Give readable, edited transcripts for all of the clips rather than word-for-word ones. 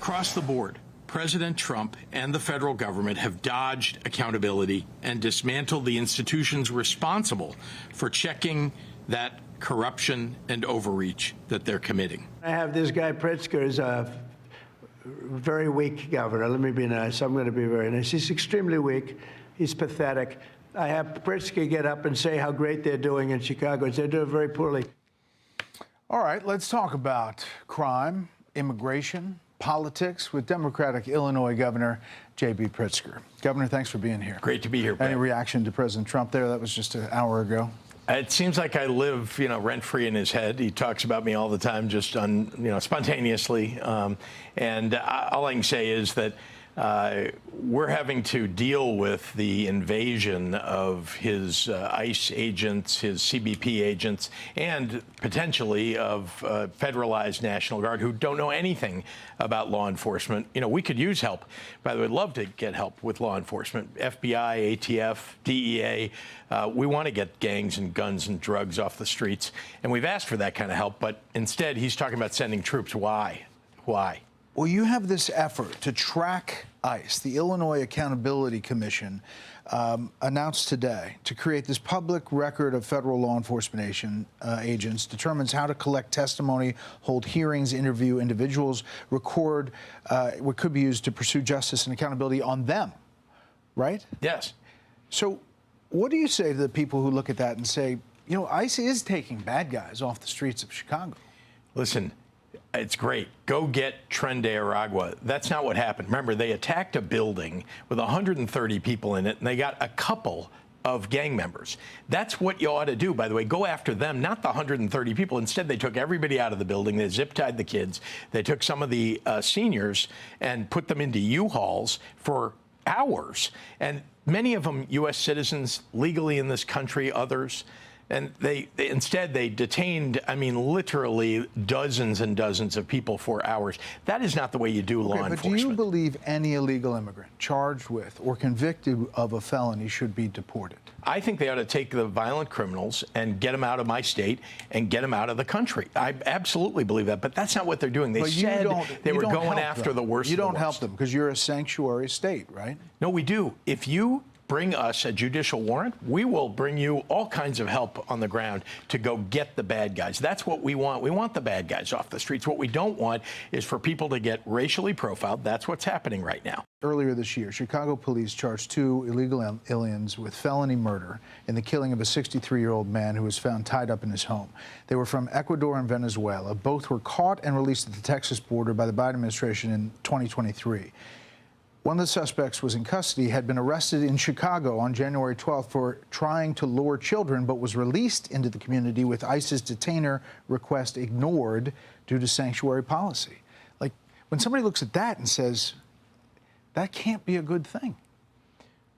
Across the board, President Trump and the federal government have dodged accountability and dismantled the institutions responsible for checking that corruption and overreach that they're committing. I have this guy Pritzker is a very weak governor. Let me be nice. I'm going to be very nice. He's extremely weak. He's pathetic. I have Pritzker get up and say how great they're doing in Chicago. They're doing very poorly. All right, let's talk about crime, immigration, politics with Democratic Illinois Governor JB Pritzker. Governor, thanks for being here. Great to be here, Brett. Any reaction to President Trump there? That was just an hour ago. It seems like I live, rent-free in his head. He talks about me all the time, just spontaneously. And all I can say is that we're having to deal with the invasion of his ICE agents, his CBP agents, and potentially of federalized National Guard who don't know anything about law enforcement. We could use help. By the way, I'd love to get help with law enforcement. FBI, ATF, DEA. We want to get gangs and guns and drugs off the streets. And we've asked for that kind of help. But instead, he's talking about sending troops. Why? Why? Well, you have this effort to track ICE. The Illinois Accountability Commission announced today to create this public record of federal law enforcement agents, determines how to collect testimony, hold hearings, interview individuals, record what could be used to pursue justice and accountability on them, right? Yes. So what do you say to the people who look at that and say, ICE is taking bad guys off the streets of Chicago? Listen. It's great. Go get Tren de Aragua. That's not what happened. Remember, they attacked a building with 130 people in it, and they got a couple of gang members. That's what you ought to do, by the way. Go after them, not the 130 people. Instead, they took everybody out of the building. They zip-tied the kids. They took some of the seniors and put them into U-Hauls for hours. And many of them U.S. citizens, legally in this country, others. And instead they detained, literally dozens and dozens of people for hours. That is not the way you do law enforcement. But do you believe any illegal immigrant charged with or convicted of a felony should be deported? I think they ought to take the violent criminals and get them out of my state and get them out of the country. I absolutely believe that, but that's not what they're doing. They said they were going after the worst. You don't help them because you're a sanctuary state, right? No, we do. If you bring us a judicial warrant, we will bring you all kinds of help on the ground to go get the bad guys. That's what we want. We want the bad guys off the streets. What we don't want is for people to get racially profiled. That's what's happening right now. Earlier this year, Chicago police charged 2 illegal aliens with felony murder in the killing of a 63-year-old man who was found tied up in his home. They were from Ecuador and Venezuela. Both were caught and released at the Texas border by the Biden administration in 2023. One of the suspects was in custody, had been arrested in Chicago on January 12th for trying to lure children, but was released into the community with ICE's detainer request ignored due to sanctuary policy. Like, when somebody looks at that and says, that can't be a good thing.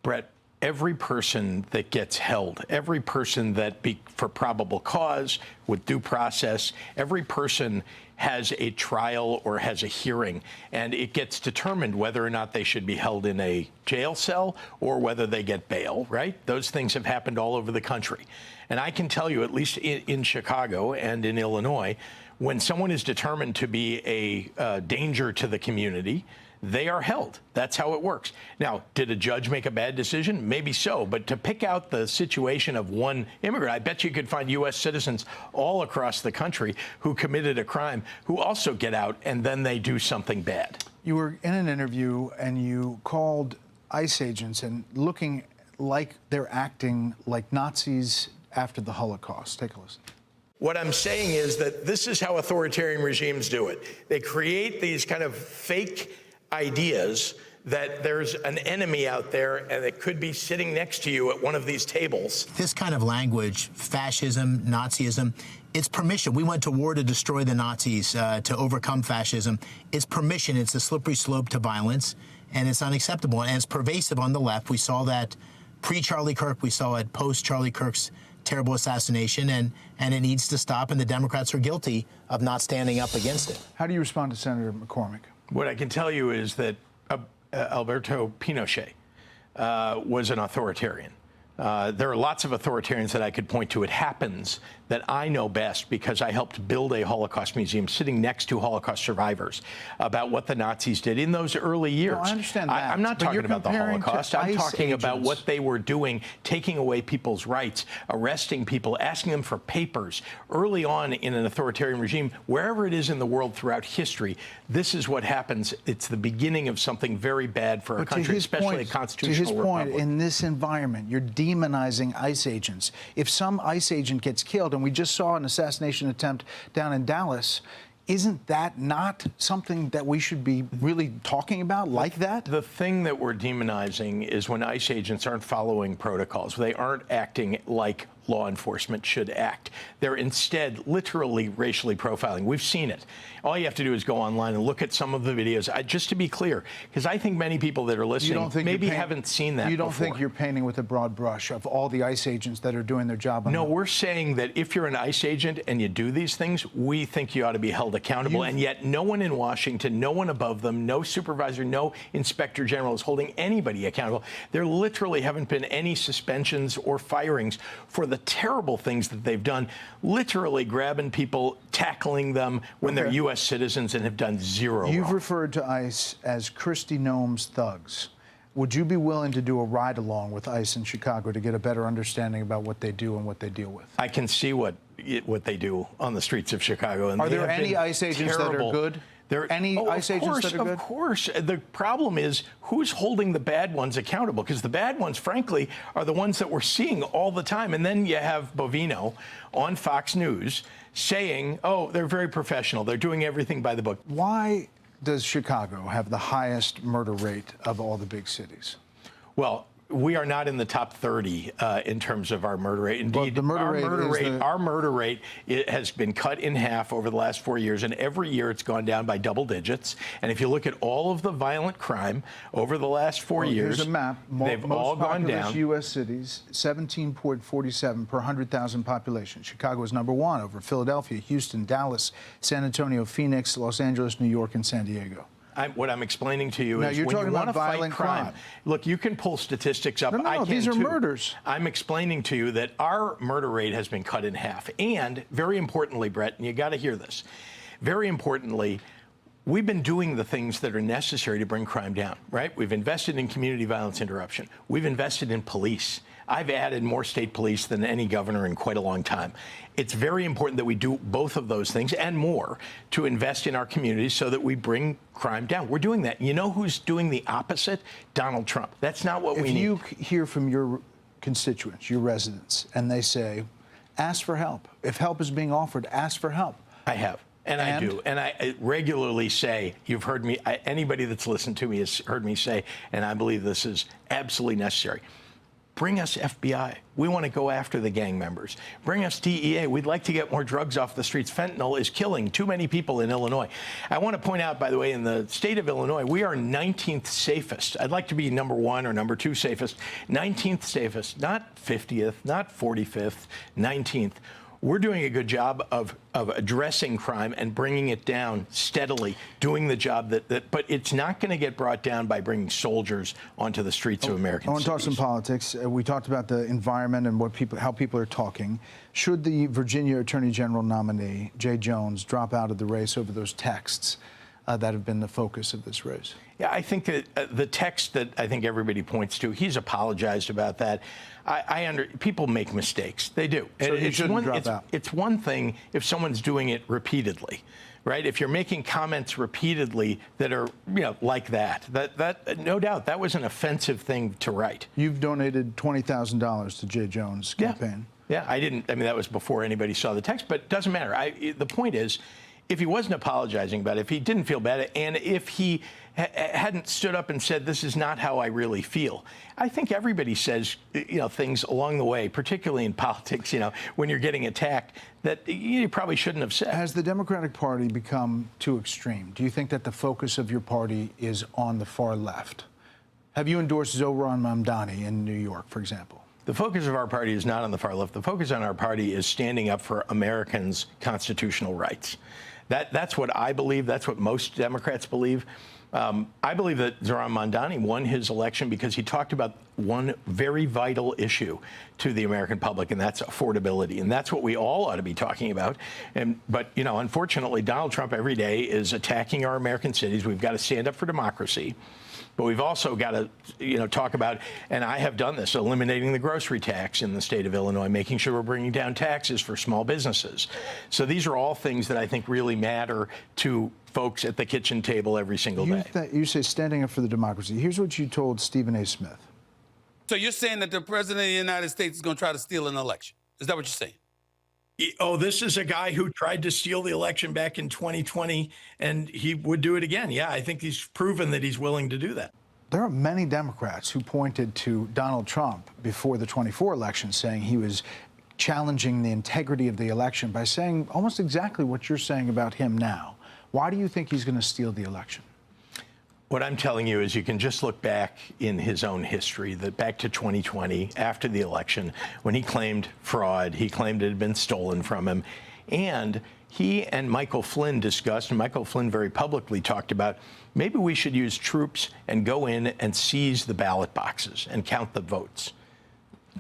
Brett, every person that gets held, every person that for probable cause, with due process, every person has a trial or has a hearing, and it gets determined whether or not they should be held in a jail cell or whether they get bail, right? Those things have happened all over the country. And I can tell you, at least in Chicago and in Illinois, when someone is determined to be a danger to the community, they are held. That's how it works. Now, did a judge make a bad decision? Maybe so. But to pick out the situation of one immigrant, I bet you could find U.S. citizens all across the country who committed a crime who also get out and then they do something bad. You were in an interview and you called ICE agents and looking like they're acting like Nazis after the Holocaust. Take a listen. What I'm saying is that this is how authoritarian regimes do it. They create these kind of fake ideas that there's an enemy out there and it could be sitting next to you at one of these tables. This kind of language, fascism, Nazism, it's permission. We went to war to destroy the Nazis, to overcome fascism. It's permission. It's a slippery slope to violence, and it's unacceptable. And it's pervasive on the left. We saw that pre-Charlie Kirk. We saw it post-Charlie Kirk's terrible assassination, and it needs to stop, and the Democrats are guilty of not standing up against it. How do you respond to Senator McCormick? What I can tell you is that Alberto Pinochet was an authoritarian. There are lots of authoritarians that I could point to. It happens that I know best because I helped build a Holocaust museum sitting next to Holocaust survivors about what the Nazis did in those early years. No, I understand that. I'm not but talking you're about the comparing to Holocaust. I'm ICE talking about agents. what they were doing, taking away people's rights, arresting people, asking them for papers. Early on in an authoritarian regime, wherever it is in the world throughout history, this is what happens. It's the beginning of something very bad for our country, especially a constitutional republic. To his point, in this environment, you're demonizing ICE agents. If some ICE agent gets killed, and we just saw an assassination attempt down in Dallas, isn't that not something that we should be really talking about like that? The thing that we're demonizing is when ICE agents aren't following protocols. They aren't acting like law enforcement should act. They're instead literally racially profiling. We've seen it. All you have to do is go online and look at some of the videos. Just to be clear, because I think many people that are listening maybe haven't seen that You don't before. think you're painting with a broad brush of all the ICE agents that are doing their job? No, we're saying that if you're an ICE agent and you do these things, we think you ought to be held accountable. And yet no one in Washington, no one above them, no supervisor, no inspector general is holding anybody accountable. There literally haven't been any suspensions or firings for the terrible things that they've done, literally grabbing people, tackling them when they're U.S. citizens and have done zero You've wrong. referred to ICE as Kristi Noem's thugs. Would you be willing to do a ride-along with ICE in Chicago to get a better understanding about what they do and what they deal with? I can see what they do on the streets of Chicago. And are there any ICE agents that are good? Any ICE agents that are good? Of course. The problem is who's holding the bad ones accountable? Because the bad ones, frankly, are the ones that we're seeing all the time. And then you have Bovino on Fox News saying, oh, they're very professional. They're doing everything by the book. Why does Chicago have the highest murder rate of all the big cities? Well, we are not in the top 30 in terms of our murder rate. Indeed, well, our murder rate it has been cut in half over the last 4 years, and every year it's gone down by double digits. And if you look at all of the violent crime over the last 4 years, here's a map. They've all gone down. U.S. cities, 17.47 per 100,000 population. Chicago is number one over Philadelphia, Houston, Dallas, San Antonio, Phoenix, Los Angeles, New York, and San Diego. What I'm explaining to you is you're when talking you want to about fight violent crime. crime. Look, you can pull statistics up. No, I can these are too. murders. I'm explaining to you that our murder rate has been cut in half. And very importantly, Brett, and you got to hear this, very importantly, we've been doing the things that are necessary to bring crime down, right? We've invested in community violence interruption. We've invested in police. I've added more state police than any governor in quite a long time. It's very important that we do both of those things and more to invest in our communities so that we bring crime down. We're doing that. You know who's doing the opposite? Donald Trump. That's not what we need. If you hear from your constituents, your residents, and they say, ask for help. If help is being offered, ask for help. I have. And I do. And I regularly say, you've heard me, anybody that's listened to me has heard me say, and I believe this is absolutely necessary. Bring us FBI. We want to go after the gang members. Bring us DEA. We'd like to get more drugs off the streets. Fentanyl is killing too many people in Illinois. I want to point out, by the way, in the state of Illinois, we are 19th safest. I'd like to be number 1 or number 2 safest. 19th safest, not 50th, not 45th, 19th. We're doing a good job of addressing crime and bringing it down steadily, doing the job but it's not going to get brought down by bringing soldiers onto the streets of American cities. I want to talk some politics. We talked about the environment and how people are talking. Should the Virginia Attorney General nominee, Jay Jones, drop out of the race over those texts that have been the focus of this race? Yeah, I think that the text that I think everybody points to, he's apologized about that. People make mistakes. They do. So he shouldn't drop out. It's one thing if someone's doing it repeatedly, right? If you're making comments repeatedly that are, like that, no doubt that was an offensive thing to write. You've donated $20,000 to Jay Jones' campaign. Yeah, I didn't. I mean, that was before anybody saw the text, but it doesn't matter. The point is, if he wasn't apologizing about it, if he didn't feel bad, and if he hadn't stood up and said, this is not how I really feel. I think everybody says, things along the way, particularly in politics, when you're getting attacked, that you probably shouldn't have said. Has the Democratic Party become too extreme? Do you think that the focus of your party is on the far left? Have you endorsed Zohran Mamdani in New York, for example? The focus of our party is not on the far left. The focus on our party is standing up for Americans' constitutional rights. That's what I believe. That's what most Democrats believe. I believe that Zohran Mamdani won his election because he talked about one very vital issue to the American public, and that's affordability. And that's what we all ought to be talking about. But, you know, unfortunately, Donald Trump every day is attacking our American cities. We've got to stand up for democracy. But we've also got to, you know, talk about, and I have done this, eliminating the grocery tax in the state of Illinois, making sure we're bringing down taxes for small businesses. So these are all things that I think really matter to folks at the kitchen table every single day. You say standing up for the democracy. Here's what you told Stephen A. Smith. So you're saying that the president of the United States is going to try to steal an election? Is that what you're saying? Oh, this is a guy who tried to steal the election back in 2020, and he would do it again. Yeah, I think he's proven that he's willing to do that. There are many Democrats who pointed to Donald Trump before the 24 election, saying he was challenging the integrity of the election by saying almost exactly what you're saying about him now. Why do you think he's going to steal the election? What I'm telling you is you can just look back in his own history, that back to 2020, after the election, when he claimed fraud, he claimed it had been stolen from him. And he and Michael Flynn discussed, and Michael Flynn very publicly talked about, maybe we should use troops and go in and seize the ballot boxes and count the votes.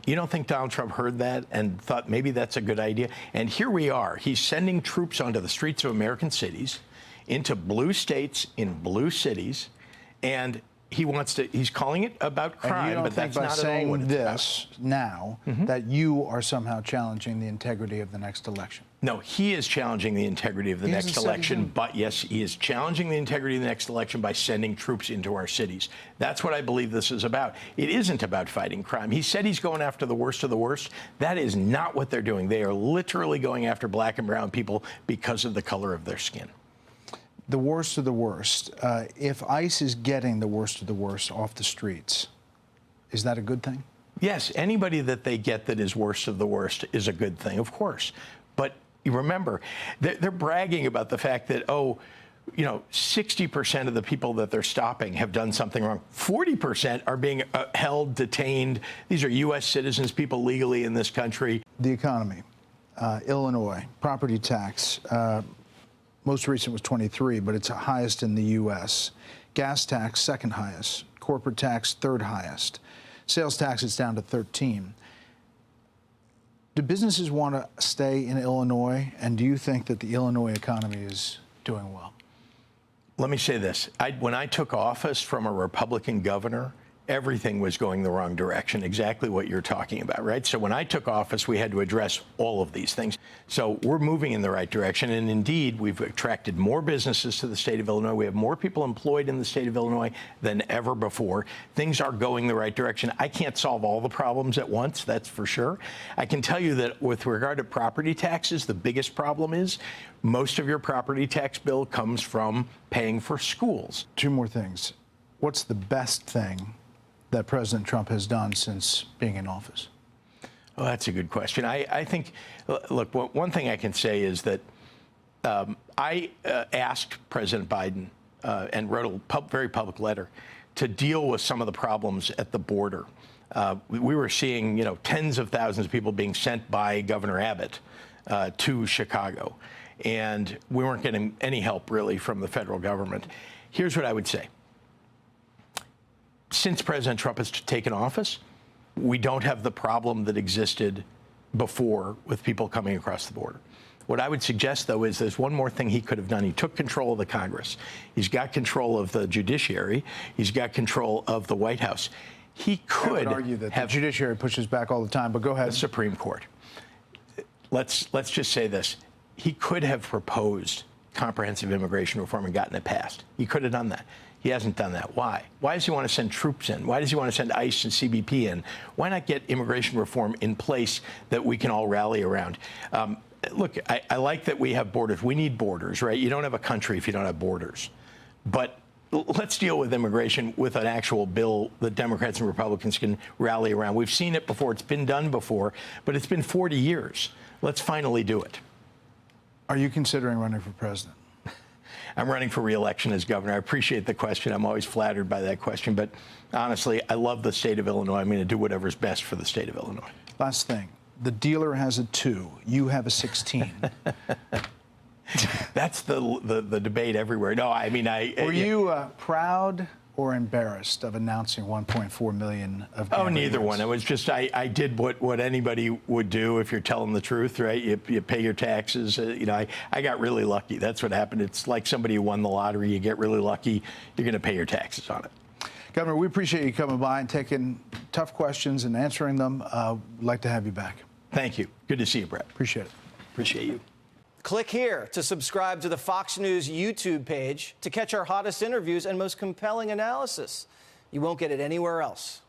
You don't think Donald Trump heard that and thought maybe that's a good idea? And here we are. He's sending troops onto the streets of American cities, into blue states in blue cities, and he's calling it about crime, but that's not at all what it's about. Saying this now, that you are somehow challenging the integrity of the next election? No, he is challenging the integrity of the next election, but yes, he is challenging the integrity of the next election by sending troops into our cities. That's what I believe this is about. It isn't about fighting crime. He said he's going after the worst of the worst. That is not what they're doing. They are literally going after black and brown people because of the color of their skin. The worst of the worst. If ICE is getting the worst of the worst off the streets, is that a good thing? Yes, anybody that they get that is worst of the worst is a good thing, of course. But you remember, they're bragging about the fact that, oh, you know, 60% of the people that they're stopping have done something wrong. 40% are being held, detained. These are U.S. citizens, people legally in this country. The economy, Illinois, property tax, most recent was 23, but it's highest in the U.S. Gas tax, second highest. Corporate tax, third highest. Sales tax is down to 13. Do businesses want to stay in Illinois, and do you think that the Illinois economy is doing well? Let me say this. When I took office from a Republican governor, everything was going the wrong direction, exactly what you're talking about, right? So when I took office, we had to address all of these things. So we're moving in the right direction, and indeed, we've attracted more businesses to the state of Illinois. We have more people employed in the state of Illinois than ever before. Things are going the right direction. I can't solve all the problems at once, that's for sure. I can tell you that with regard to property taxes, the biggest problem is most of your property tax bill comes from paying for schools. Two more things. What's the best thing that President Trump has done since being in office? Well, that's a good question. I think, look, one thing I can say is that I asked President Biden and wrote a very public letter to deal with some of the problems at the border. We were seeing, you know, tens of thousands of people being sent by Governor Abbott to Chicago, and we weren't getting any help really from the federal government. Here's what I would say. Since President Trump has taken office, we don't have the problem that existed before with people coming across the border. What I would suggest, though, is there's one more thing he could have done. He took control of the Congress. He's got control of the judiciary. He's got control of the White House. He could I would argue that the judiciary pushes back all the time, but go ahead. The Supreme Court. Let's just say this. He could have proposed comprehensive immigration reform and gotten it passed. He could have done that. He hasn't done that. Why? Why does he want to send troops in? Why does he want to send ICE and CBP in? Why not get immigration reform in place that we can all rally around? Look, I like that we have borders. We need borders, right? You don't have a country if you don't have borders. But let's deal with immigration with an actual bill that Democrats and Republicans can rally around. We've seen it before. It's been done before, but it's been 40 years. Let's finally do it. Are you considering running for president? I'm running for re-election as governor. I appreciate the question. I'm always flattered by that question. But honestly, I love the state of Illinois. I'm going to do whatever's best for the state of Illinois. Last thing. The dealer has a 2. You have a 16. That's the debate everywhere. No, I mean, Were you proud or embarrassed of announcing 1.4 million of Oh, gambling neither units? one. It was just I did what anybody would do if you're telling the truth, right? You pay your taxes. You know, I got really lucky. That's what happened. It's like somebody who won the lottery. You get really lucky. You're going to pay your taxes on it. Governor, we appreciate you coming by and taking tough questions and answering them. We'd like to have you back. Thank you. Good to see you, Brett. Appreciate it. Appreciate you. Click here to subscribe to the Fox News YouTube page to catch our hottest interviews and most compelling analysis. You won't get it anywhere else.